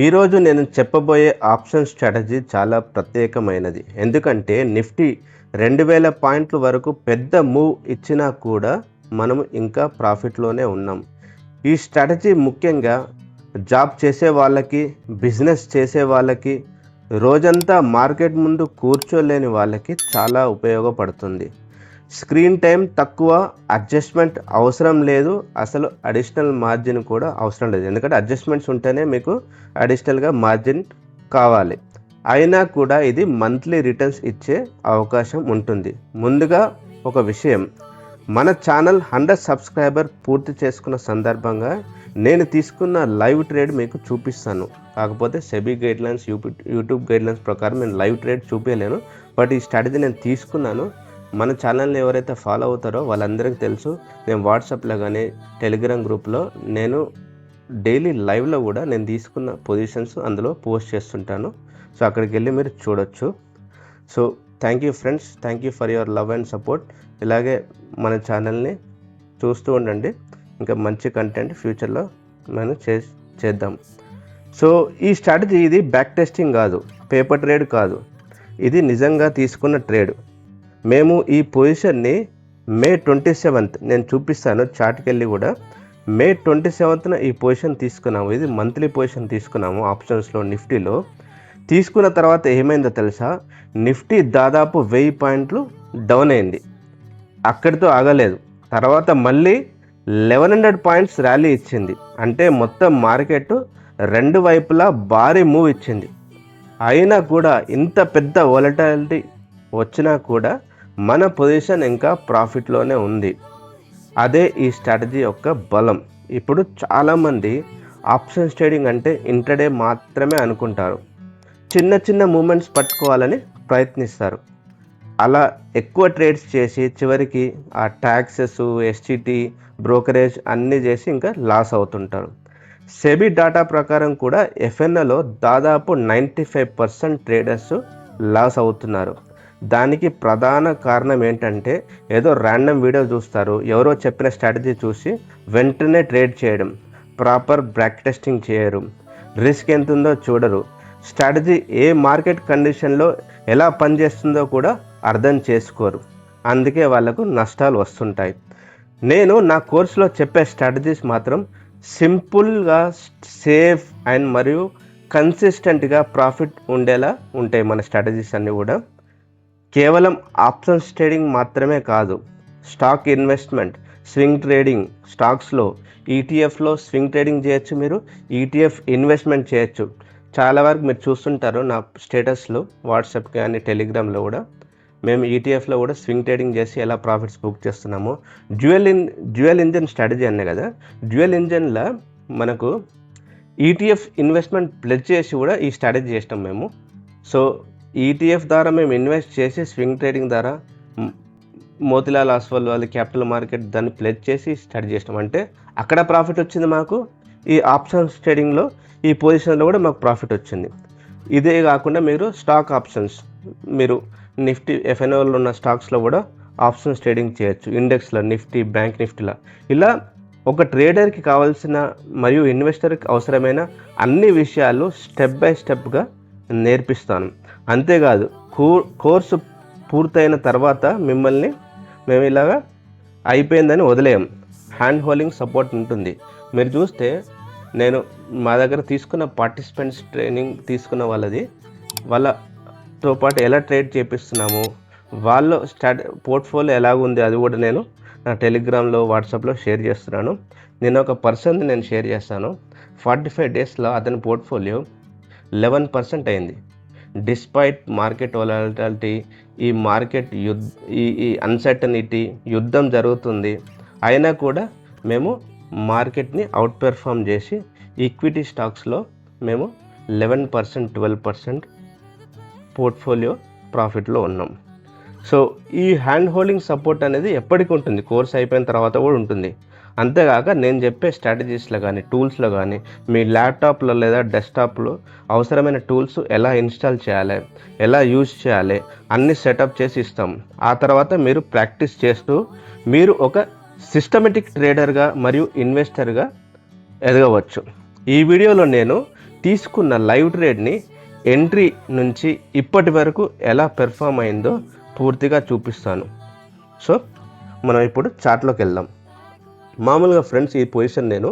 ఈరోజు నేను చెప్పబోయే ఆప్షన్ స్ట్రాటజీ చాలా ప్రత్యేకమైనది. ఎందుకంటే నిఫ్టీ 2000 పాయింట్ల వరకు పెద్ద మూవ్ ఇచ్చినా కూడా మనం ఇంకా ప్రాఫిట్లోనే ఉన్నాం. ఈ స్ట్రాటజీ ముఖ్యంగా జాబ్ చేసే వాళ్ళకి, బిజినెస్ చేసే వాళ్ళకి, రోజంతా మార్కెట్ ముందు కూర్చోలేని వాళ్ళకి చాలా ఉపయోగపడుతుంది. స్క్రీన్ టైం తక్కువ, అడ్జస్ట్మెంట్ అవసరం లేదు, అసలు అడిషనల్ మార్జిన్ కూడా అవసరం లేదు. ఎందుకంటే అడ్జస్ట్మెంట్స్ ఉంటేనే మీకు అడిషనల్గా మార్జిన్ కావాలి. అయినా కూడా ఇది మంత్లీ రిటర్న్స్ ఇచ్చే అవకాశం ఉంటుంది. ముందుగా ఒక విషయం, మన ఛానల్ 100 సబ్స్క్రైబర్ పూర్తి చేసుకున్న సందర్భంగా నేను తీసుకున్న లైవ్ ట్రేడ్ మీకు చూపిస్తాను. కాకపోతే సెబీ గైడ్లైన్స్, యూట్యూబ్ గైడ్లైన్స్ ప్రకారం నేను లైవ్ ట్రేడ్ చూపించలేను. బట్ ఈ స్ట్రాటజీ నేను తీసుకున్నాను. మన ఛానల్ని ఎవరైతే ఫాలో అవుతారో వాళ్ళందరికీ తెలుసు. నేను వాట్సాప్లో కానీ టెలిగ్రామ్ గ్రూప్లో నేను డైలీ లైవ్లో కూడా నేను తీసుకున్న పొజిషన్స్ అందులో పోస్ట్ చేస్తుంటాను. సో అక్కడికి వెళ్ళి మీరు చూడొచ్చు. So thank you friends, thank you for your love and support. ఇలాగే మన ఛానల్ని చూస్తూ ఉండండి. ఇంకా మంచి కంటెంట్ ఫ్యూచర్లో మనం చేద్దాం. సో ఈ స్ట్రాటజీ ఇది బ్యాక్ టెస్టింగ్ కాదు, పేపర్ ట్రేడ్ కాదు, ఇది నిజంగా తీసుకున్న ట్రేడ్. మేము ఈ పొజిషన్ని మే 27th నేను చూపిస్తాను చార్ట్కి వెళ్ళి కూడా. మే 27th ఈ పొజిషన్ తీసుకున్నాము. ఇది మంత్లీ పొజిషన్ తీసుకున్నాము ఆప్షన్స్లో, నిఫ్టీలో. తీసుకున్న తర్వాత ఏమైందో తెలుసా? నిఫ్టీ దాదాపు 1000 పాయింట్లు డౌన్ అయింది. అక్కడితో ఆగలేదు. తర్వాత మళ్ళీ 1100 పాయింట్స్ ర్యాలీ ఇచ్చింది. అంటే మొత్తం మార్కెట్ రెండు వైపులా భారీ మూవ్ ఇచ్చింది. అయినా కూడా ఇంత పెద్ద వోలటాలిటీ వచ్చినా కూడా మన పొజిషన్ ఇంకా ప్రాఫిట్లోనే ఉంది. అదే ఈ స్ట్రాటజీ యొక్క బలం. ఇప్పుడు చాలామంది ఆప్షన్స్ ట్రేడింగ్ అంటే ఇంట్రాడే మాత్రమే అనుకుంటారు. చిన్న చిన్న మూమెంట్స్ పట్టుకోవాలని ప్రయత్నిస్తారు. అలా ఎక్కువ ట్రేడ్స్ చేసి చివరికి ఆ ట్యాక్సెస్, ఎస్టీటీ, బ్రోకరేజ్ అన్నీ చేసి ఇంకా లాస్ అవుతుంటారు. సెబీ డాటా ప్రకారం కూడా ఎఫ్ఎన్ఓలో దాదాపు 95% ట్రేడర్స్ లాస్ అవుతున్నారు. దానికి ప్రధాన కారణం ఏంటంటే ఏదో ర్యాండమ్ వీడియో చూస్తారు, ఎవరో చెప్పిన స్ట్రాటజీ చూసి వెంటనే ట్రేడ్ చేయడం, ప్రాపర్ బ్యాక్ టెస్టింగ్ చేయరు, రిస్క్ ఎంత ఉందో చూడరు, స్ట్రాటజీ ఏ మార్కెట్ కండిషన్లో ఎలా పనిచేస్తుందో కూడా అర్థం చేసుకోరు. అందుకే వాళ్ళకు నష్టాలు వస్తుంటాయి. నేను నా కోర్సులో చెప్పే స్ట్రాటజీస్ మాత్రం సింపుల్గా, సేఫ్ అండ్ మరియు కన్సిస్టెంట్గా ప్రాఫిట్ ఉండేలా ఉంటాయి. మన స్ట్రాటజీస్ అన్నీ కూడా కేవలం ఆప్షన్స్ ట్రేడింగ్ మాత్రమే కాదు, స్టాక్ ఇన్వెస్ట్మెంట్, స్వింగ్ ట్రేడింగ్, స్టాక్స్లో ఈటీఎఫ్లో స్వింగ్ ట్రేడింగ్ చేయొచ్చు, మీరు ఈటీఎఫ్ ఇన్వెస్ట్మెంట్ చేయొచ్చు. చాలా వరకు మీరు చూస్తుంటారు నా స్టేటస్లో, వాట్సాప్ కానీ టెలిగ్రామ్లో కూడా మేము ఈటీఎఫ్లో కూడా స్వింగ్ ట్రేడింగ్ చేసి ఎలా ప్రాఫిట్స్ బుక్ చేస్తున్నాము. డ్యూయల్ ఇంజన్ స్ట్రాటజీ అనే కదా, డ్యూయల్ ఇంజన్లో మనకు ఈటీఎఫ్ ఇన్వెస్ట్మెంట్ ప్లెజ్ చేసి కూడా ఈ స్ట్రాటజీ చేసినాం మేము. సో ఈటీఎఫ్ ద్వారా మేము ఇన్వెస్ట్ చేసి స్వింగ్ ట్రేడింగ్ ద్వారా మోతిలాల్ ఆస్వాల్ వాళ్ళ క్యాపిటల్ మార్కెట్ దాన్ని ప్లెజ్ చేసి స్టార్ట్ చేసినాం. అంటే అక్కడ ప్రాఫిట్ వచ్చింది మాకు, ఈ ఆప్షన్స్ ట్రేడింగ్లో ఈ పొజిషన్లో కూడా మాకు ప్రాఫిట్ వచ్చింది. ఇదే కాకుండా మీరు స్టాక్ ఆప్షన్స్, మీరు నిఫ్టీ ఎఫ్ఎన్ఓలో ఉన్న స్టాక్స్లో కూడా ఆప్షన్స్ ట్రేడింగ్ చేయొచ్చు. ఇండెక్స్లో, నిఫ్టీ, బ్యాంక్ నిఫ్టీలో. ఇలా ఒక ట్రేడర్కి కావాల్సిన మరియు ఇన్వెస్టర్కి అవసరమైన అన్ని విషయాలు స్టెప్ బై స్టెప్గా నేర్పిస్తాను. అంతేకాదు కోర్సు పూర్తయిన తర్వాత మిమ్మల్ని మేము ఇలాగా అయిపోయిందని వదిలేయం. హ్యాండ్ హోల్డింగ్ సపోర్ట్ ఉంటుంది. మీరు చూస్తే నేను మా దగ్గర తీసుకున్న పార్టిసిపెంట్స్ ట్రైనింగ్ తీసుకున్న వాళ్ళతో పాటు ఎలా ట్రేడ్ చేపిస్తున్నాము, వాళ్ళ పోర్ట్ఫోలియో ఎలాగుంది అది కూడా నేను నా టెలిగ్రామ్లో, వాట్సాప్లో షేర్ చేస్తున్నాను. నేను ఒక పర్సన్ నేను షేర్ చేస్తాను. 45 డేస్లో అతని పోర్ట్ఫోలియో 11% అయింది. డిస్పైట్ మార్కెట్ వోలటాలిటీ, ఈ మార్కెట్ ఈ అన్సర్టనిటీ, యుద్ధం జరుగుతుంది, అయినా కూడా మేము మార్కెట్ని అవుట్ పెర్ఫామ్ చేసి ఈక్విటీ స్టాక్స్లో మేము 11%, 12% పోర్ట్ఫోలియో ప్రాఫిట్లో ఉన్నాం. సో ఈ హ్యాండ్ హోల్డింగ్ సపోర్ట్ అనేది ఎప్పటికీ ఉంటుంది, కోర్స్ అయిపోయిన తర్వాత కూడా ఉంటుంది. అంతేకాక నేను చెప్పే స్ట్రాటజీస్లో కానీ, టూల్స్లో కానీ, మీ ల్యాప్టాప్లో లేదా డెస్క్టాప్లో అవసరమైన టూల్స్ ఎలా ఇన్స్టాల్ చేయాలి, ఎలా యూజ్ చేయాలి అన్నీ సెటప్ చేసి ఇస్తాం. ఆ తర్వాత మీరు ప్రాక్టీస్ చేస్తూ మీరు ఒక సిస్టమేటిక్ ట్రేడర్గా మరియు ఇన్వెస్టర్గా ఎదగవచ్చు. ఈ వీడియోలో నేను తీసుకున్న లైవ్ ట్రేడ్ని ఎంట్రీ నుంచి ఇప్పటి వరకు ఎలా పెర్ఫామ్ అయిందో పూర్తిగా చూపిస్తాను. సో మనం ఇప్పుడు చార్ట్లోకి వెళ్దాం. మామూలుగా ఫ్రెండ్స్, ఈ పొజిషన్ నేను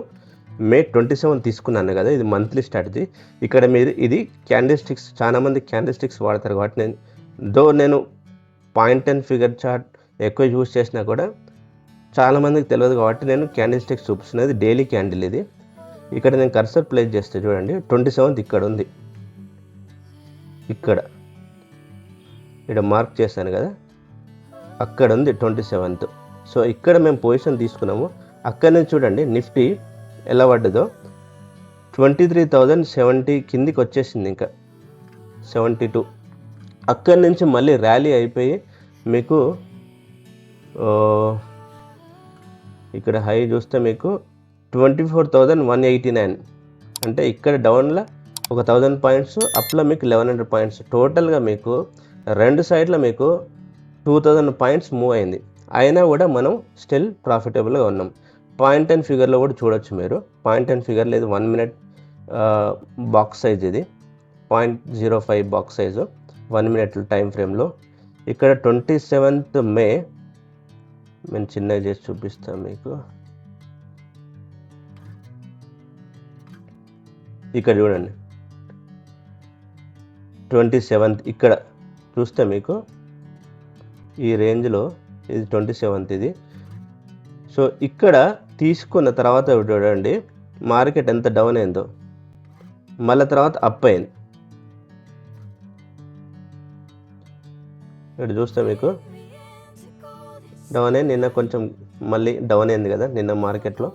మే 27 తీసుకున్నాను కదా, ఇది మంత్లీ స్ట్రాటజీ. ఇక్కడ మీరు ఇది క్యాండిల్ స్టిక్స్, చాలామంది క్యాండిల్ స్టిక్స్ వాడతారు కాబట్టి నేను పాయింట్ అండ్ ఫిగర్ చార్ట్ ఎక్కువ యూజ్ చేసినా కూడా చాలామందికి తెలియదు కాబట్టి నేను క్యాండిల్ స్టిక్స్ చూపిస్తున్నది. డైలీ క్యాండిల్ ఇది. ఇక్కడ నేను కర్సర్ ప్లేస్ చేస్తే చూడండి, 27th ఇక్కడ ఉంది. ఇక్కడ మార్క్ చేశాను కదా, అక్కడ ఉంది 27th. సో ఇక్కడ మేము పొజిషన్ తీసుకున్నాము. అక్కడ నుంచి చూడండి నిఫ్టీ ఎలా పడ్డదో 23,070 కిందికి వచ్చేసింది, ఇంకా 72. అక్కడి నుంచి మళ్ళీ ర్యాలీ అయిపోయి మీకు ఇక్కడ హై చూస్తే మీకు 24,189. అంటే ఇక్కడ డౌన్లో ఒక 1000 పాయింట్స్, అప్లో మీకు 1100 పాయింట్స్. టోటల్గా మీకు రెండు సైడ్లో మీకు 2000 పాయింట్స్ మూవ్ అయింది. అయినా కూడా మనం స్టిల్ ప్రాఫిటబుల్గా ఉన్నాం. పాయింట్ అండ్ ఫిగర్లో కూడా చూడొచ్చు మీరు. పాయింట్ అండ్ ఫిగర్ లేదు, 1 minute బాక్స్ సైజ్ ఇది, 0.05 బాక్స్ సైజు 1 minute టైం ఫ్రేమ్లో. ఇక్కడ 27th మే నేను చిన్నగా చేసి చూపిస్తాను మీకు. ఇక్కడ చూడండి 27th ఇక్కడ చూస్తే మీకు ఈ రేంజ్లో ఇది 27th ఇది. సో ఇక్కడ తీసుకున్న తర్వాత చూడండి మార్కెట్ ఎంత డౌన్ అయిందో, మళ్ళీ తర్వాత అప్ అయింది. ఇక్కడ చూస్తే మీకు డౌన్ అయింది. నిన్న కొంచెం మళ్ళీ డౌన్ అయింది కదా నిన్న మార్కెట్లో.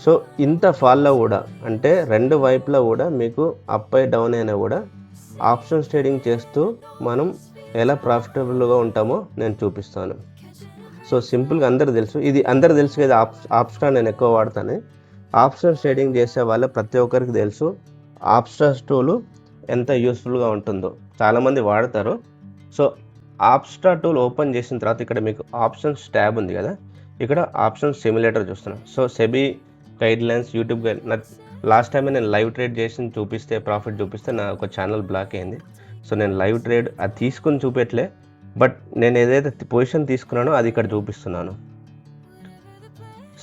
సో ఇంత ఫాల్లో కూడా, అంటే రెండు వైపులా కూడా మీకు అప్ అయి డౌన్ అయినా కూడా ఆప్షన్స్ ట్రేడింగ్ చేస్తూ మనం ఎలా ప్రాఫిటబుల్గా ఉంటామో నేను చూపిస్తాను. సో సింపుల్గా అందరూ తెలుసు, ఇది అందరూ తెలుసు కదా, ఆప్స్టార్ నేను ఎక్కువ వాడతాను. ఆప్షన్స్ ట్రేడింగ్ చేసే వాళ్ళ ప్రతి ఒక్కరికి తెలుసు ఆప్స్టార్ టూల్ ఎంత యూస్ఫుల్గా ఉంటుందో, చాలామంది వాడతారు. సో ఆప్స్టార్ టూల్ ఓపెన్ చేసిన తర్వాత ఇక్కడ మీకు ఆప్షన్స్ ట్యాబ్ ఉంది కదా, ఇక్కడ ఆప్షన్స్ సిమ్యులేటర్ చూస్తున్నాను. So SEBI guide lines, YouTube guide, last time నేను లైవ్ ట్రేడ్ చేసి చూపిస్తే ప్రాఫిట్ చూపిస్తే నా ఒక ఛానల్ బ్లాక్ అయింది. సో నేను లైవ్ ట్రేడ్ అది తీసుకుని చూపెట్టలే, బట్ నేను ఏదైతే పొజిషన్ తీసుకున్నానో అది ఇక్కడ చూపిస్తున్నాను.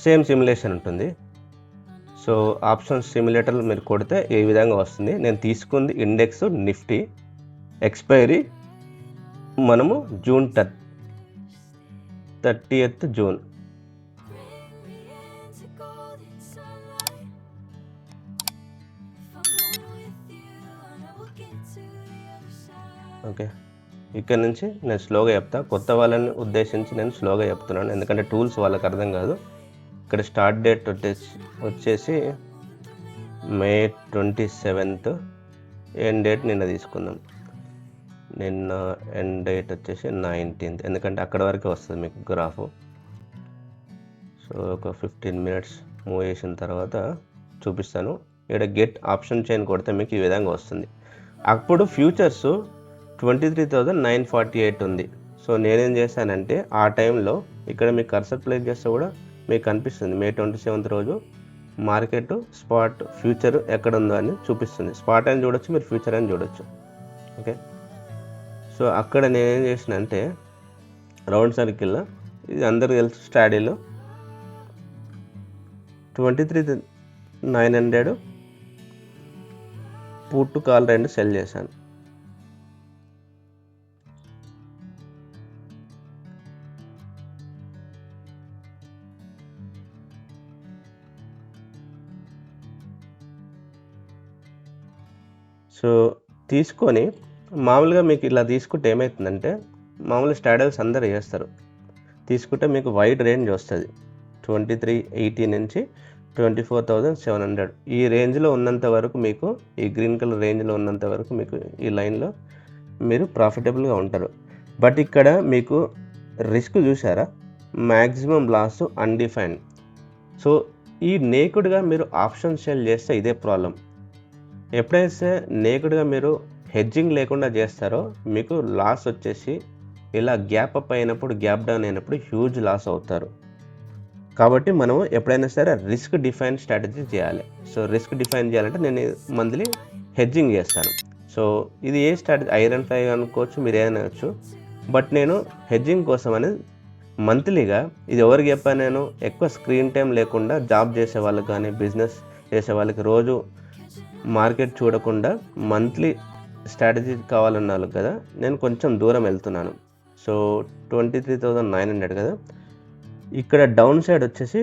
సేమ్ సిమ్యులేషన్ ఉంటుంది. సో ఆప్షన్స్ సిమ్యులేటర్లు మీరు కొడితే ఏ విధంగా వస్తుంది. నేను తీసుకుంది ఇండెక్స్ నిఫ్టీ, ఎక్స్పైరీ మనము జూన్ 30th జూన్. ఓకే, ఇక్కడ నుంచి నేను స్లోగా చెప్తా. కొత్త వాళ్ళని ఉద్దేశించి నేను స్లోగా చెప్తున్నాను, ఎందుకంటే టూల్స్ వాళ్ళకి అర్థం కాదు. ఇక్కడ స్టార్ట్ డేట్ వచ్చేసి మే 27th, ఎండ్ డేట్ నిన్న తీసుకుందాం. నిన్న ఎండ్ డేట్ వచ్చేసి 19th, ఎందుకంటే అక్కడ వరకే వస్తుంది మీకు గ్రాఫ్. సో ఒక 15 minutes మూవ్ చేసిన తర్వాత చూపిస్తాను. ఇక్కడ గెట్ ఆప్షన్ చైన్ కొడితే మీకు ఈ విధంగా వస్తుంది. అప్పుడు ఫ్యూచర్స్ 23,948 ఉంది. సో నేనేం చేశానంటే ఆ టైంలో ఇక్కడ మీకు కర్సర్ ప్లేస్ చేస్తే కూడా మీకు కనిపిస్తుంది మే 27th రోజు మార్కెట్ స్పాట్ ఫ్యూచర్ ఎక్కడ ఉందో అని చూపిస్తుంది. స్పాట్ అని చూడొచ్చు, మీరు ఫ్యూచర్ అని చూడొచ్చు. ఓకే, సో అక్కడ నేనేం చేసిన అంటే రౌండ్ సర్కిల్లో, ఇది అందరికీ తెలుసు స్టాడీలో 23,900 పుట్ కాల్ 2 సెల్ చేశాను. సో తీసుకొని మామూలుగా మీకు ఇలా తీసుకుంటే ఏమవుతుందంటే, మామూలు స్టాడల్స్ అందరూ చేస్తారు, తీసుకుంటే మీకు వైడ్ రేంజ్ వస్తుంది 2380 నుంచి 24,700. ఈ రేంజ్లో ఉన్నంత వరకు మీకు, ఈ గ్రీన్ కలర్ రేంజ్లో ఉన్నంత వరకు మీకు ఈ లైన్లో మీరు ప్రాఫిటబుల్గా ఉంటారు. బట్ ఇక్కడ మీకు రిస్క్ చూసారా, మ్యాక్సిమం లాస్ అన్డిఫైన్డ్. సో ఈ నేకుడ్గా మీరు ఆప్షన్ సెల్ చేస్తే ఇదే ప్రాబ్లం. ఎప్పుడైతే నేకుడ్గా మీరు హెడ్జింగ్ లేకుండా చేస్తారో మీకు లాస్ వచ్చేసి ఇలా గ్యాప్ అప్ అయినప్పుడు, గ్యాప్ డౌన్ అయినప్పుడు హ్యూజ్ లాస్ అవుతారు. కాబట్టి మనం ఎప్పుడైనా సరే రిస్క్ డిఫైన్ స్ట్రాటజీ చేయాలి. సో రిస్క్ డిఫైన్ చేయాలంటే నేను మంత్లీ హెడ్జింగ్ చేస్తాను. సో ఇది ఏ స్ట్రాటజీ ఐరన్ ఫ్లై అనుకోవచ్చు, మీరు ఏదైనా అనొచ్చు. బట్ నేను హెడ్జింగ్ కోసం అనేది మంత్లీగా, ఇది ఎవరికి చెప్పాను నేను, ఎక్కువ స్క్రీన్ టైం లేకుండా జాబ్ చేసే వాళ్ళకి కానీ బిజినెస్ చేసే వాళ్ళకి రోజు మార్కెట్ చూడకుండా మంత్లీ స్ట్రాటజీ కావాలన్న వాళ్ళకి కదా నేను కొంచెం దూరం వెళ్తున్నాను. సో 23,900 కదా, ఇక్కడ డౌన్ సైడ్ వచ్చేసి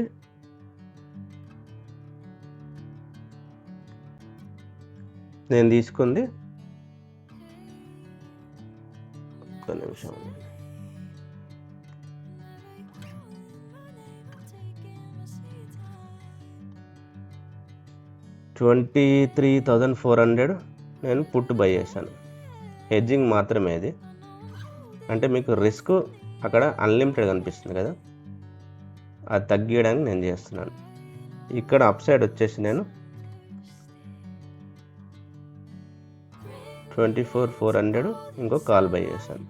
నేను తీసుకుంది ఒక్క నిమిషం, 23,400 నేను పుట్ బై చేశాను. హెడ్జింగ్ మాత్రమే ఇది, అంటే మీకు రిస్క్ అక్కడ అన్లిమిటెడ్ కనిపిస్తుంది కదా, అది తగ్గించడానికి నేను చేస్తున్నాను. ఇక్కడ అప్ సైడ్ వచ్చేసి నేను 24,400 ఇంకో కాల్ బై చేశాను.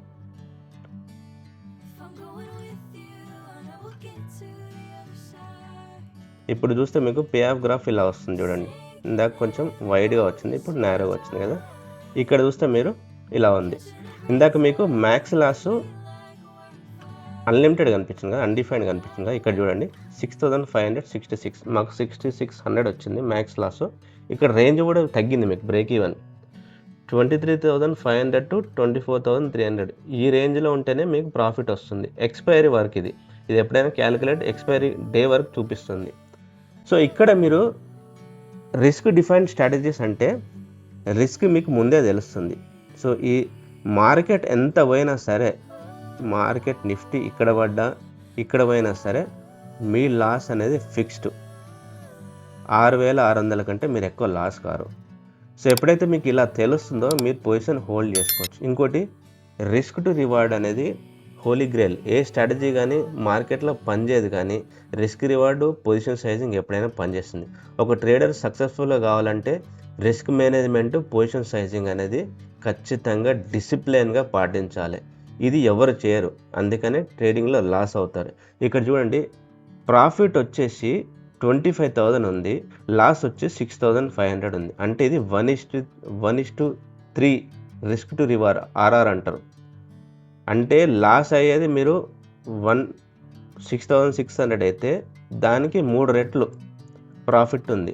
ఇప్పుడు చూస్తే మీకు పే ఆఫ్ గ్రాఫ్ ఇలా వస్తుంది చూడండి. ఇందాక కొంచెం వైడ్గా వచ్చింది, ఇప్పుడు నేరోగా వచ్చింది కదా. ఇక్కడ చూస్తే మీరు ఇలా ఉంది. ఇందాక మీకు మ్యాక్స్ లాస్ అన్లిమిటెడ్ కనిపించింది కదా, అన్డిఫైన్డ్ కనిపించింది కదా. ఇక్కడ చూడండి 6,566, మాకు 6,600 వచ్చింది మ్యాక్స్ లాస్. ఇక్కడ రేంజ్ కూడా తగ్గింది, మీకు బ్రేక్ ఈవెన్ 23,500 to 24,300 ఈ రేంజ్లో ఉంటేనే మీకు ప్రాఫిట్ వస్తుంది. ఎక్స్పైరీ వరకు ఇది ఎప్పుడైనా క్యాలిక్యులేట్ ఎక్స్పైరీ డే వరకు చూపిస్తుంది. సో ఇక్కడ మీరు రిస్క్ డిఫైన్డ్ స్ట్రాటజీస్ అంటే రిస్క్ మీకు ముందే తెలుస్తుంది. సో ఈ మార్కెట్ ఎంత పోయినా సరే, మార్కెట్ నిఫ్టీ ఇక్కడ పోయినా సరే మీ లాస్ అనేది ఫిక్స్డ్. 6,600 కంటే మీరు ఎక్కువ లాస్ కారు. సో ఎప్పుడైతే మీకు ఇలా తెలుస్తుందో మీరు పొజిషన్ హోల్డ్ చేసుకోవచ్చు. ఇంకోటి, రిస్క్ టు రివార్డ్ అనేది హోలీ గ్రేల్. ఏ స్ట్రాటజీ కానీ మార్కెట్లో పనిచేయదు, కానీ రిస్క్ రివార్డు పొజిషన్ సైజింగ్ ఎప్పుడైనా పనిచేస్తుంది. ఒక ట్రేడర్ సక్సెస్ఫుల్గా కావాలంటే రిస్క్ మేనేజ్మెంట్, పొజిషన్ సైజింగ్ అనేది ఖచ్చితంగా డిసిప్లిన్గా పాటించాలి. ఇది ఎవరు చేయరు, అందుకనే ట్రేడింగ్లో లాస్ అవుతారు. ఇక్కడ చూడండి, ప్రాఫిట్ వచ్చేసి 25,000 ఉంది, లాస్ వచ్చి 6,500 ఉంది. అంటే ఇది 1:3 రిస్క్ టు రివార్డ్, ఆర్ఆర్ అంటారు. అంటే లాస్ అయ్యేది మీరు 6,600 అయితే దానికి 3 రెట్లు ప్రాఫిట్ ఉంది.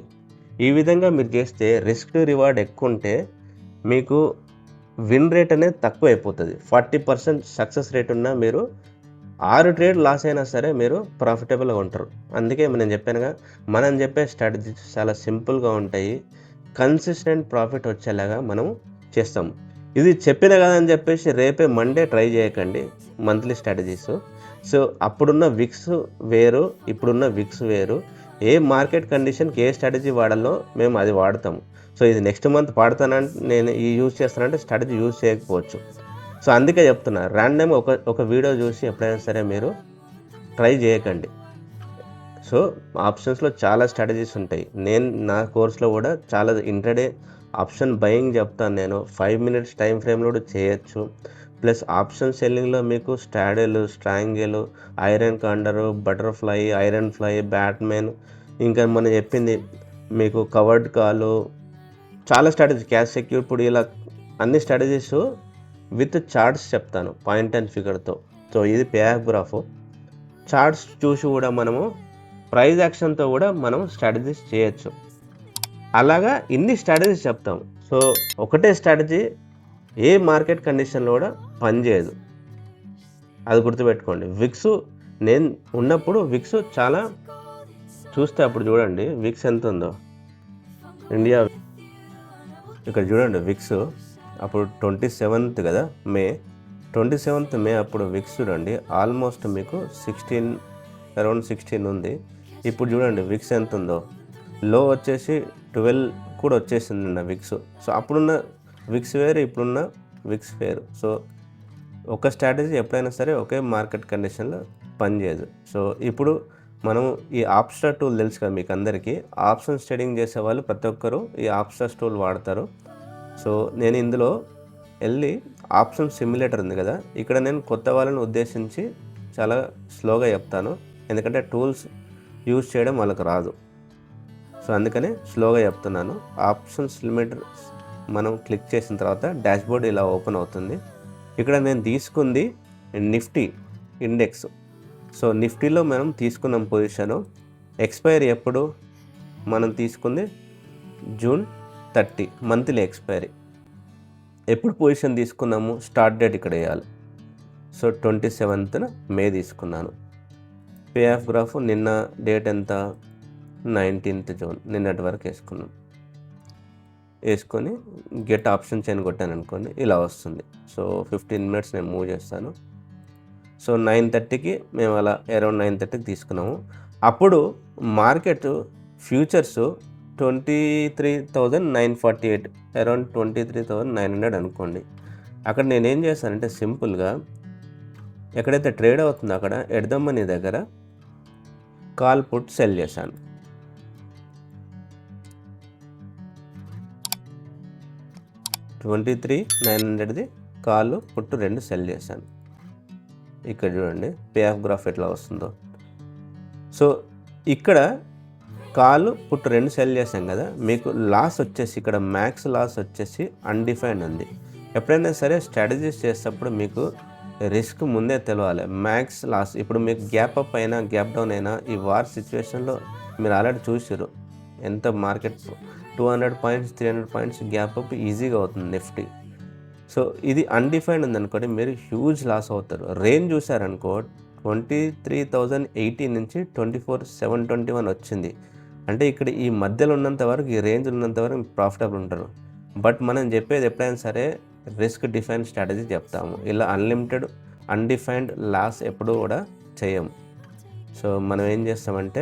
ఈ విధంగా మీరు చేస్తే రిస్క్ టు రివార్డ్ ఎక్కువ ఉంటే మీకు విన్ రేట్ అనేది తక్కువ అయిపోతుంది. 40% సక్సెస్ రేట్ ఉన్నా మీరు 6 ట్రేడ్ లాస్ అయినా సరే మీరు ప్రాఫిటబుల్గా ఉంటారు. అందుకే నేను చెప్పానుగా, మనం చెప్పే స్ట్రాటజీస్ చాలా సింపుల్గా ఉంటాయి, కన్సిస్టెంట్ ప్రాఫిట్ వచ్చేలాగా మనం చేస్తాము. ఇది చెప్పిన కదని చెప్పేసి రేపే మండే ట్రై చేయకండి మంత్లీ స్ట్రాటజీస్. సో అప్పుడున్న విక్స్ వేరు, ఇప్పుడున్న విక్స్ వేరు. ఏ మార్కెట్ కండిషన్కి ఏ స్ట్రాటజీ వాడాలో మేము అది వాడతాము. సో ఇది నెక్స్ట్ మంత్ పాడతానంటే నేను ఈ యూజ్ చేస్తానంటే స్ట్రాటజీ యూజ్ చేయకపోవచ్చు. సో అందుకే చెప్తున్నా, ర్యాండమ్ ఒక వీడియో చూసి ఎప్పుడైనా సరే మీరు ట్రై చేయకండి. సో ఆప్షన్స్లో చాలా స్ట్రాటజీస్ ఉంటాయి. నేను నా కోర్స్లో కూడా చాలా ఇంట్రాడే ఆప్షన్ బయింగ్ చెప్తాను. నేను 5 minutes టైం ఫ్రేమ్లో కూడా చేయొచ్చు. ప్లస్ ఆప్షన్ సెల్లింగ్లో మీకు straddle, strangle, iron condor, butterfly, iron fly, batman, ఇంకా మనం చెప్పింది మీకు కవర్డ్ కాలు, చాలా స్ట్రాటజీ, క్యాష్ సెక్యూర్. ఇప్పుడు ఇలా అన్ని స్ట్రాటజీస్ విత్ చార్ట్స్ చెప్తాను, పాయింట్ అండ్ ఫిగర్తో. సో ఇది పే ఆఫ్ గ్రాఫ్. చార్ట్స్ చూసి కూడా మనము ప్రైజ్ యాక్షన్తో కూడా మనం స్ట్రాటజీస్ చేయొచ్చు. అలాగా ఇన్ని స్ట్రాటజీస్ చెప్తాం. సో ఒకటే స్ట్రాటజీ ఏ మార్కెట్ కండిషన్లో కూడా పనిచేయదు, అది గుర్తుపెట్టుకోండి. విక్స్ నేను ఉన్నప్పుడు విక్స్ చాలా చూస్తే, అప్పుడు చూడండి విక్స్ ఎంత ఉందో ఇండియా. ఇక్కడ చూడండి విక్స్ అప్పుడు 27th కదా, మే 27th మే, అప్పుడు విక్స్ చూడండి ఆల్మోస్ట్ మీకు అరౌండ్ 16 ఉంది. ఇప్పుడు చూడండి విక్స్ ఎంత ఉందో, లో వచ్చేసి 12 కూడా వచ్చేసింది నిన్న విక్స్. సో అప్పుడున్న విక్స్ వేరు, ఇప్పుడున్న విక్స్ వేరు. సో ఒక స్ట్రాటజీ ఎప్పుడైనా సరే ఒకే మార్కెట్ కండిషన్లో పనిచేయదు. సో ఇప్పుడు మనం ఈ ఆప్స్టార్ టూల్ తెలుసు కదా మీకు అందరికీ, ఆప్షన్స్ ట్రేడింగ్ చేసే వాళ్ళు ప్రతి ఒక్కరు ఈ ఆప్స్టార్ టూల్ వాడతారు. సో నేను ఇందులో వెళ్ళి ఆప్షన్ సిమ్యులేటర్ ఉంది కదా, ఇక్కడ నేను కొత్త వాళ్ళని ఉద్దేశించి చాలా స్లోగా చెప్తాను, ఎందుకంటే టూల్స్ యూజ్ చేయడం వాళ్ళకి రాదు. సో అందుకనే స్లోగా చెప్తున్నాను. ఆప్షన్స్ లిమిట్ మనం క్లిక్ చేసిన తర్వాత డాష్బోర్డ్ ఇలా ఓపెన్ అవుతుంది. ఇక్కడ నేను తీసుకుంది నిఫ్టీ ఇండెక్స్. సో నిఫ్టీలో మనం తీసుకున్నాం పొజిషను. ఎక్స్పైరీ ఎప్పుడు మనం తీసుకుంది జూన్ 30 మంత్లీ ఎక్స్పైరీ. ఎప్పుడు పొజిషన్ తీసుకున్నాము, స్టార్ట్ డేట్ ఇక్కడ వేయాలి. సో 27th మే తీసుకున్నాను. పే ఆఫ్ గ్రాఫ్ నిన్న డేట్ ఎంత, 19th జూన్, నిన్నటి వరకు వేసుకొని గెట్ ఆప్షన్ చైన్ కొట్టాను అనుకోండి, ఇలా వస్తుంది. సో 15 minutes నేను మూవ్ చేస్తాను. సో 9:30కి మేము అలా అరౌండ్ 9:30కి తీసుకున్నాము. అప్పుడు మార్కెట్ ఫ్యూచర్స్ 23,948 అరౌండ్ 23,900 అనుకోండి. అక్కడ నేనేం చేస్తానంటే సింపుల్గా ఎక్కడైతే ట్రేడ్ అవుతుందో అక్కడ ఎట్ ద మనీ దగ్గర కాల్ పుట్ సెల్ చేశాను. $23,900ది కాల్ పుట్టు 2 సెల్ చేశాను. ఇక్కడ చూడండి పే ఆఫ్ గ్రాఫ్ ఎట్లా వస్తుందో. సో ఇక్కడ కాల్ పుట్టు 2 సెల్ చేసాం కదా, మీకు లాస్ వచ్చేసి ఇక్కడ మ్యాక్స్ లాస్ వచ్చేసి అన్డిఫైన్డ్ ఉంది. ఎప్పుడైనా సరే స్ట్రాటజీస్ చేసేటప్పుడు మీకు రిస్క్ ముందే తెలవాలి. మ్యాక్స్ లాస్ ఇప్పుడు మీకు గ్యాప్ అప్ అయినా గ్యాప్ డౌన్ అయినా ఈ వార్ సిచ్యువేషన్లో మీరు ఆల్రెడీ చూసారు ఎంత market 200 points 300 points gap up ఈజీగా అవుతుంది నిఫ్టీ. సో ఇది అన్డిఫైన్డ్ ఉందనుకోండి, మీరు హ్యూజ్ లాస్ అవుతారు. రేంజ్ చూసారనుకో 23,080 నుంచి 24,721 వచ్చింది. అంటే ఇక్కడ ఈ మధ్యలో ఉన్నంత వరకు, ఈ రేంజ్ ఉన్నంత వరకు ప్రాఫిటబుల్ ఉంటారు. బట్ మనం చెప్పేది ఎప్పుడైనా సరే రిస్క్ డిఫైన్ స్ట్రాటజీ చెప్తాము. ఇలా అన్లిమిటెడ్ అన్డిఫైన్డ్ లాస్ ఎప్పుడూ కూడా చేయము. సో మనం ఏం చేస్తామంటే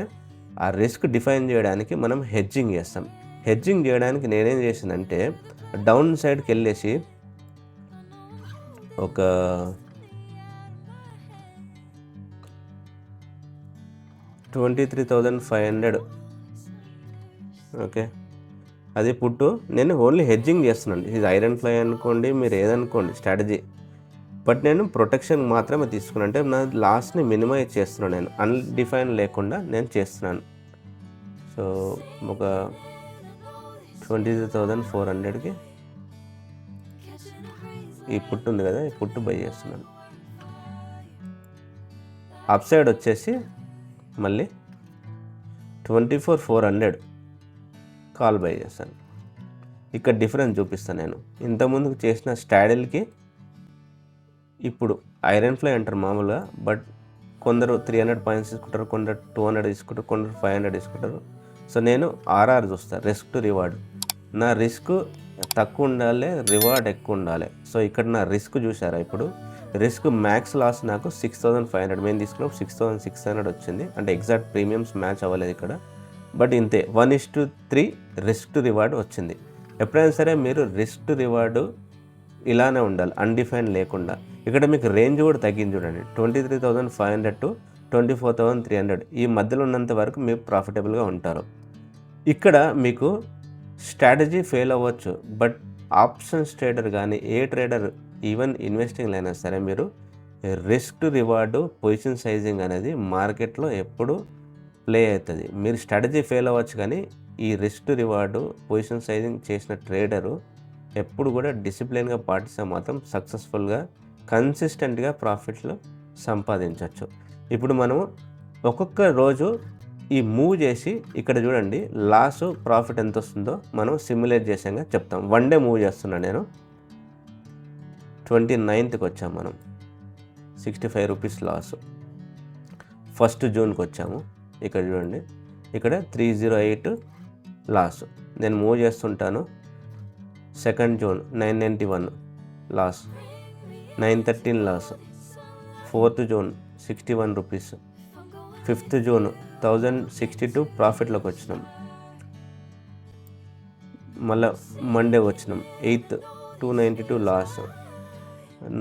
ఆ రిస్క్ డిఫైన్ చేయడానికి మనం హెడ్జింగ్ చేస్తాం. హెడ్జింగ్ చేయడానికి నేనేం చేసిందంటే డౌన్ సైడ్కి వెళ్ళేసి ఒక 23,500 ఓకే, అది పుట్టు నేను ఓన్లీ హెడ్జింగ్ చేస్తున్నాను. ఇది ఐరన్ ఫ్లై అనుకోండి, మీరు ఏదనుకోండి స్ట్రాటజీ, బట్ నేను ప్రొటెక్షన్ మాత్రమే తీసుకున్నాను. అంటే నా లాస్ని మినిమైజ్ చేస్తున్నాను, నేను అన్డిఫైన్ లేకుండా నేను చేస్తున్నాను. సో ఒక 23,400కి ఈ పుట్టు ఉంది కదా, ఈ పుట్టు బై చేస్తున్నాను. అప్ సైడ్ వచ్చేసి మళ్ళీ 24,400 కాల్ బై చేస్తాను. ఇక్కడ డిఫరెన్స్ చూపిస్తాను నేను. ఇంతకుముందుకు చేసిన స్టాడిల్కి ఇప్పుడు ఐరన్ ఫ్లై అంటారు మామూలుగా, బట్ కొందరు 300 points తీసుకుంటారు, కొందరు 200 తీసుకుంటారు, కొందరు 500 తీసుకుంటారు. సో నేను ఆర్ఆర్ చూస్తాను, రిస్క్ టు రివార్డ్. నా రిస్క్ తక్కువ ఉండాలి, రివార్డ్ ఎక్కువ ఉండాలి. సో ఇక్కడ నా రిస్క్ చూసారా, ఇప్పుడు రిస్క్ మ్యాక్స్ లాస్ నాకు 6,500, మేము తీసుకున్నప్పుడు 6,600 వచ్చింది. అంటే ఎగ్జాక్ట్ ప్రీమియమ్స్ మ్యాచ్ అవ్వలేదు ఇక్కడ, బట్ ఇంతే 1:3 రిస్క్ టు రివార్డ్ వచ్చింది. ఎప్పుడైనా సరే మీరు రిస్క్ టు రివార్డు ఇలానే ఉండాలి, అన్డిఫైన్ లేకుండా. ఇక్కడ మీకు రేంజ్ కూడా తగ్గింది చూడండి, 23,500 to 24,300 ఈ మధ్యలో ఉన్నంత వరకు మీరు ప్రాఫిటబుల్గా ఉంటారు. ఇక్కడ మీకు స్ట్రాటజీ ఫెయిల్ అవ్వచ్చు, బట్ ఆప్షన్స్ ట్రేడర్ కానీ ఏ ట్రేడర్ ఈవెన్ ఇన్వెస్టింగ్లో అయినా సరే మీరు risk to reward position sizing అనేది మార్కెట్లో ఎప్పుడు ప్లే అవుతుంది. మీరు స్ట్రాటజీ ఫెయిల్ అవ్వచ్చు, కానీ ఈ risk to reward position sizing చేసిన ట్రేడరు ఎప్పుడు కూడా డిసిప్లిన్గా పాటిస్తే మాత్రం సక్సెస్ఫుల్గా కన్సిస్టెంట్గా ప్రాఫిట్లు సంపాదించవచ్చు. ఇప్పుడు మనము ఒక్కొక్క రోజు ఈ మూవ్ చేసి ఇక్కడ చూడండి లాస్ ప్రాఫిట్ ఎంత వస్తుందో మనం సిమ్యులేట్ చేసాక చెప్తాం. 1 day మూవ్ చేస్తున్నాను నేను. 29th వచ్చాము మనం, 65 rupees లాస్. 1st Juneకి వచ్చాము, ఇక్కడ చూడండి ఇక్కడ 308 లాస్. నేను మూవ్ చేస్తుంటాను. 2nd June 991 loss, 913 loss. 4th June 61 rupees. 5th June 1062 ప్రాఫిట్లోకి వచ్చినాం. మళ్ళీ మండే వచ్చినాం, 8th 292 loss.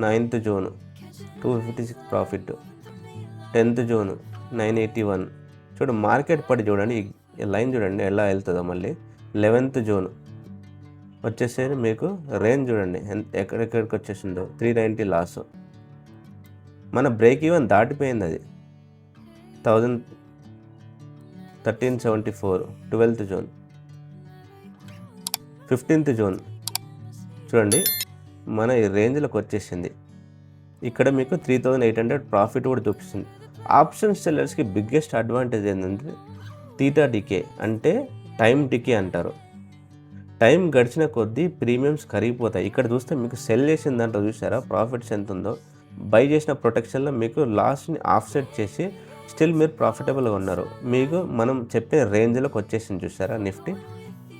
9th June 256 profit. 10th June 981. చూడు మార్కెట్ పడి చూడండి, ఈ లైన్ చూడండి ఎలా వెళ్తుందో. మళ్ళీ 11th June వచ్చేసరి మీకు రేంజ్ చూడండి ఎక్కడెక్కడికి వచ్చేసిందో, 390 లాస్. మన బ్రేక్ ఈవెన్ దాటిపోయింది, అది 1374, 12th జోన్, 15th జోన్ చూడండి మన ఈ రేంజ్లోకి వచ్చేసింది. ఇక్కడ మీకు 3800 ప్రాఫిట్ కూడా చూపిస్తుంది. ఆప్షన్స్ సెల్లర్స్కి బిగ్గెస్ట్ అడ్వాంటేజ్ ఏంటంటే థీటా డికే, అంటే టైం డికే అంటారు. టైం గడిచిన కొద్దీ ప్రీమియమ్స్ కరిగిపోతాయి. ఇక్కడ చూస్తే మీకు సెల్ చేసిన దాంట్లో చూసారా ప్రాఫిట్స్ ఎంత ఉందో, బై చేసిన ప్రొటెక్షన్లో మీకు లాస్ట్ని ఆఫ్సెట్ చేసి స్టిల్ మీరు ప్రాఫిటబుల్గా ఉన్నారు. మీకు మనం చెప్పే రేంజ్లోకి వచ్చేసింది చూసారా నిఫ్టీ.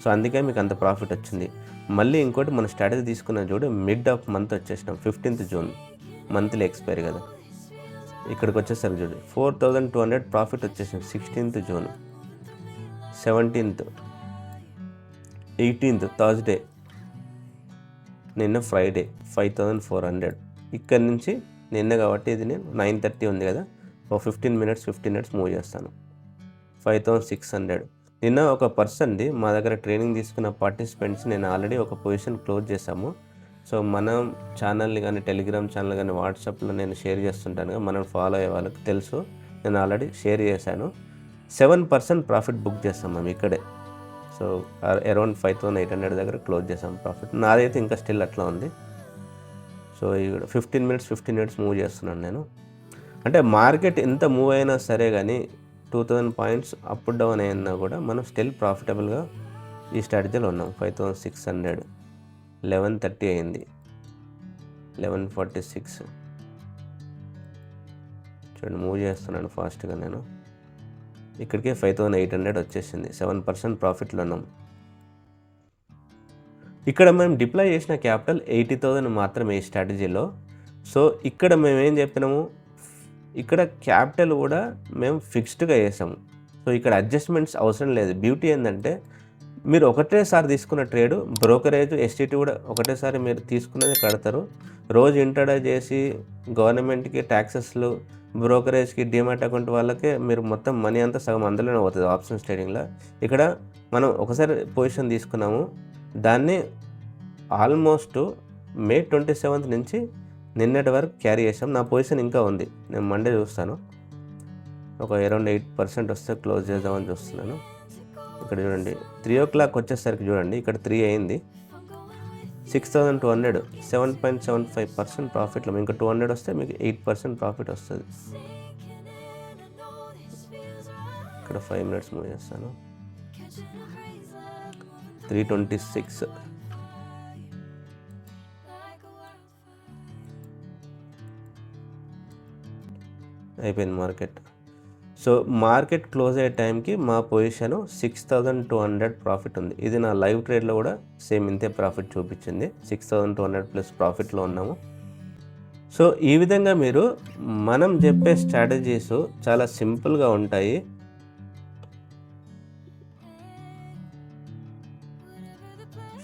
సో అందుకే మీకు అంత ప్రాఫిట్ వచ్చింది. మళ్ళీ ఇంకోటి మన స్ట్రాటజీ తీసుకున్న చూడు, మిడ్ ఆఫ్ మంత్ వచ్చేసినాం, 15th జూన్, మంత్లీ ఎక్స్పైరీ కదా. ఇక్కడికి వచ్చేసరికి చూడు 4200 ప్రాఫిట్ వచ్చేసింది. 16th June, 17th, 18th Thursday, నిన్న ఫ్రైడే 5400. ఇక్కడ నుంచి నిన్న కాబట్టి ఇది నేను 9:30 ఉంది కదా, ఒక 15 minutes మూవ్ చేస్తాను. 5600. నిన్న ఒక పర్సన్ది మా దగ్గర ట్రైనింగ్ తీసుకున్న పార్టిసిపెంట్స్ నేను ఆల్రెడీ ఒక పొజిషన్ క్లోజ్ చేసాము. సో మనం ఛానల్ని కానీ టెలిగ్రామ్ ఛానల్ కానీ వాట్సాప్లో నేను షేర్ చేస్తుంటాను కదా, మనం ఫాలో అయ్యే వాళ్ళకి తెలుసు, నేను ఆల్రెడీ షేర్ చేశాను. 7% ప్రాఫిట్ బుక్ చేస్తాం మేము ఇక్కడే. సో అరౌండ్ 5800 దగ్గర క్లోజ్ చేసాం ప్రాఫిట్. నాదైతే ఇంకా స్టిల్ అట్లా ఉంది. సో ఇక్కడ 15 minutes మూవ్ చేస్తున్నాను నేను. అంటే మార్కెట్ ఎంత మూవ్ అయినా సరే కానీ 2000 points అప్ డౌన్ అయినా కూడా మనం స్టిల్ ప్రాఫిటబుల్గా ఈ స్ట్రాటజీలో ఉన్నాం. 5600, 11:30 అయింది, 11:46. చూడండి మూవ్ చేస్తున్నాను ఫాస్ట్గా నేను. ఇక్కడికే 5800 వచ్చేసింది. 7% ప్రాఫిట్లో ఉన్నాం. ఇక్కడ మేము డిప్లాయ్ చేసిన క్యాపిటల్ 80,000 మాత్రమే ఈ స్ట్రాటజీలో. సో ఇక్కడ మేము ఏం చెప్పినాము, ఇక్కడ క్యాపిటల్ కూడా మేము ఫిక్స్డ్గా వేసాము. సో ఇక్కడ అడ్జస్ట్మెంట్స్ అవసరం లేదు. బ్యూటీ ఏంటంటే మీరు ఒకటేసారి తీసుకున్న ట్రేడు, బ్రోకరేజ్ ఎస్టీటీ కూడా ఒకటేసారి మీరు తీసుకున్నది కడతారు. రోజు ఇంట్రడ్యూస్ చేసి గవర్నమెంట్కి ట్యాక్సెస్లు, బ్రోకరేజ్కి, డిమాట్ అకౌంట్ వాళ్ళకే మీరు మొత్తం మనీ అంతా సగం అందులోనే అవుతుంది ఆప్షన్స్ ట్రేడింగ్లో. ఇక్కడ మనం ఒకసారి పొజిషన్ తీసుకున్నాము, దాన్ని ఆల్మోస్ట్ May 27th నుంచి నిన్నటి వరకు క్యారీ చేసాం. నా పొజిషన్ ఇంకా ఉంది, నేను మండే చూస్తాను. ఒక అరౌండ్ 8% వస్తే క్లోజ్ చేద్దామని చూస్తున్నాను. ఇక్కడ చూడండి 3 o'clock వచ్చేసరికి చూడండి ఇక్కడ 3 అయింది. 6200, 7.75% ప్రాఫిట్లో. ఇంకా 200 వస్తే మీకు 8% ప్రాఫిట్ వస్తుంది. ఇక్కడ 5 minutes మూవ్ చేస్తాను. 326. అయిపోయింది మార్కెట్. సో మార్కెట్ క్లోజ్ అయ్యే టైంకి మా పొజిషన్ 6200 ప్రాఫిట్ ఉంది. ఇది నా లైవ్ ట్రేడ్లో కూడా సేమ్ ఇంతే ప్రాఫిట్ చూపించింది. 6200 ప్లస్ ప్రాఫిట్లో ఉన్నాము. సో ఈ విధంగా మీరు మనం చెప్పే స్ట్రాటజీస్ చాలా సింపుల్గా ఉంటాయి.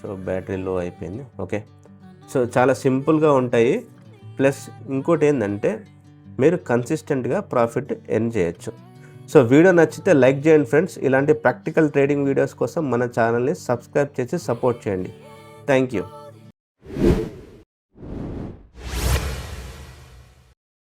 సో బ్యాటరీ లో అయిపోయింది. ఓకే, సో చాలా సింపుల్గా ఉంటాయి. ప్లస్ ఇంకోటి ఏంటంటే మీరు కన్సిస్టెంట్గా ప్రాఫిట్ ఎర్న్ చేయొచ్చు. సో వీడియో నచ్చితే లైక్ చేయండి ఫ్రెండ్స్. ఇలాంటి ప్రాక్టికల్ ట్రేడింగ్ వీడియోస్ కోసం మన ఛానల్ని సబ్స్క్రైబ్ చేసి సపోర్ట్ చేయండి. Thank you.